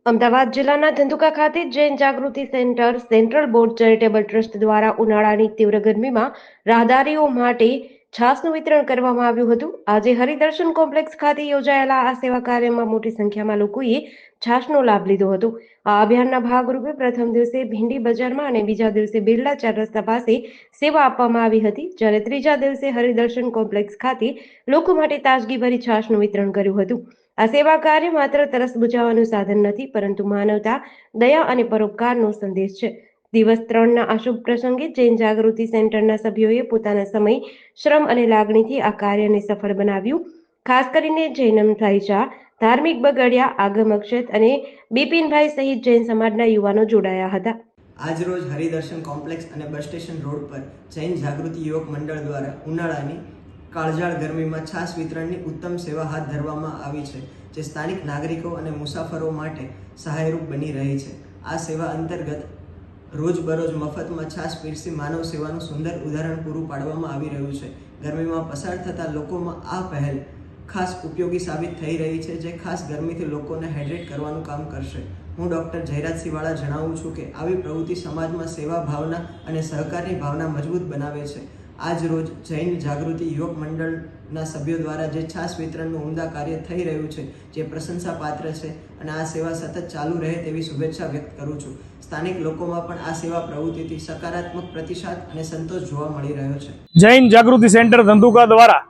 અમદાવાદ જિલ્લાના ધંધુકા ખાતે Jain Jagruti Centre Central Board Charitable Trust દ્વારા ઉનાળાની તીવ્ર ગરમીમાં રાહદારીઓ માટે છાસનું વિતરણ કરવામાં આવ્યું હતું। આજે હરિદર્શન કોમ્પ્લેક્સ ખાતે યોજાયેલા આ સેવા કાર્યમાં મોટી સંખ્યામાં લોકોએ છાસનો લાભ લીધો હતો। આ અભિયાનના ભાગરૂપે પ્રથમ દિવસે ભીંડી બજારમાં અને બીજા દિવસે બિરલા 4 રસ્તા પાસે સેવા આપવામાં આવી હતી, જ્યારે ત્રીજા દિવસે હરિદર્શન કોમ્પ્લેક્સ ખાતે લોકો માટે તાજગીભરી છાસનું વિતરણ કર્યું હતું। આ સેવા કાર્ય માત્ર તરસ બુઝાવવાનું સાધન નથી, પરંતુ માનવતા, દયા અને પરોપકારનો સંદેશ છે। દિવસ 3ના આ શુભ પ્રસંગે જૈન જાગૃતિ સેન્ટરના સભ્યોએ પોતાના સમય, શ્રમ અને લાગણીથી આ કાર્યને સફળ બનાવ્યું। ખાસ કરીને જૈનમ થાઈચા, ધાર્મિક બગડિયા, આગમ અક્ષત અને બિપિનભાઈ સહિત જૈન સમાજના યુવાનો જોડાયા હતા। આજ રોજ હરિદર્શન કોમ્પ્લેક્સ અને બસ સ્ટેશન રોડ પર જૈન જાગૃતિ યુવક મંડળ દ્વારા ઉનાળાની કાળઝાળ ગરમીમાં છાશ વિતરણની ઉત્તમ સેવા હાથ ધરવામાં આવી છે, જે સ્થાનિક નાગરિકો અને મુસાફરો માટે સહાયરૂપ બની રહી છે। આ સેવા અંતર્ગત રોજબરોજ મફતમાં છાશ પીરસી માનવ સેવાનું સુંદર ઉદાહરણ પૂરું પાડવામાં આવી રહ્યું છે। ગરમીમાં પસાર થતા લોકોમાં આ પહેલ ખાસ ઉપયોગી સાબિત થઈ રહી છે, જે ખાસ ગરમીથી લોકોને હાઇડ્રેટ કરવાનું કામ કરશે। હું ડૉક્ટર જયરાજસિંહ વાળા જણાવું છું કે આવી પ્રવૃત્તિ સમાજમાં સેવા ભાવના અને સહકારની ભાવના મજબૂત બનાવે છે। આજ રોજ જૈન જાગૃતિ યુવક મંડળના સભ્યો દ્વારા જે છાશ વિતરણનું ઉમદા કાર્ય થઈ રહ્યું છે, જે પ્રશંસાપાત્ર છે અને આ સેવા સતત ચાલુ રહે તેવી શુભેચ્છા વ્યક્ત કરું છું। સ્થાનિક લોકોમાં પણ આ સેવા પ્રવૃત્તિથી સકારાત્મક પ્રતિસાદ અને સંતોષ જોવા મળી રહ્યો છે। જૈન જાગૃતિ સેન્ટર ધંધુકા દ્વારા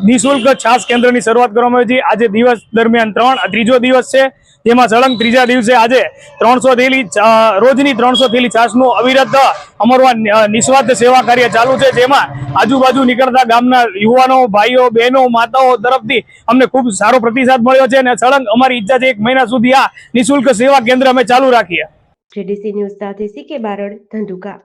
નિઃશુલ્ક છાશ કેન્દ્રની શરૂઆત કરવામાં આવી છે। આજે દિવસ દરમિયાન ત્રીજો દિવસ છે, જેમાં સળંગ ત્રીજા દિવસે આજે 300 થેલી રોજની 300 થેલી છાશનું અવિરત અમારું નિસ્વાર્થ સેવા કાર્ય ચાલુ છે, જેમાં આજુબાજુ નીકળતા ગામના યુવાનો, ભાઈઓ, બહેનો, માતાઓ તરફથી અમને ખૂબ સારો પ્રતિસાદ મળ્યો છે અને સળંગ અમારી ઈચ્છા છે 1 મહિના સુધી આ નિઃશુલ્ક સેવા કેન્દ્ર અમે ચાલુ રાખીએ। જેડીસી ન્યૂઝ સાથે સીકે બારડ, ધંધુકા।